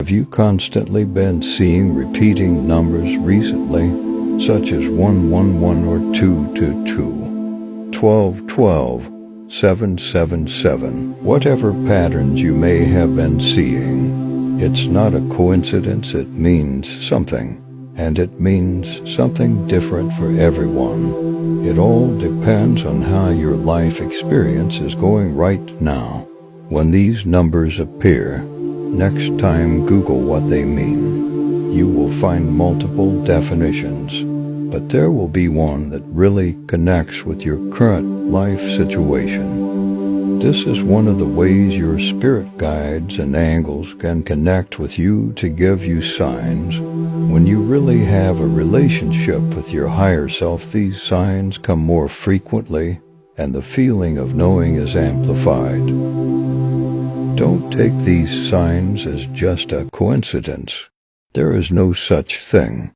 Have you constantly been seeing repeating numbers recently, such as 111 or 222, 1212, 777? Whatever patterns you may have been seeing, it's not a coincidence. It means something, and it means something different for everyone. It all depends on how your life experience is going right now. When these numbers appear, next time Google what they mean. You will find multiple definitions, but there will be one that really connects with your current life situation. This is one of the ways your spirit guides and angels can connect with you to give you signs. When you really have a relationship with your higher self, these signs come more frequently, and the feeling of knowing is amplified. Don't take these signs as just a coincidence. There is no such thing.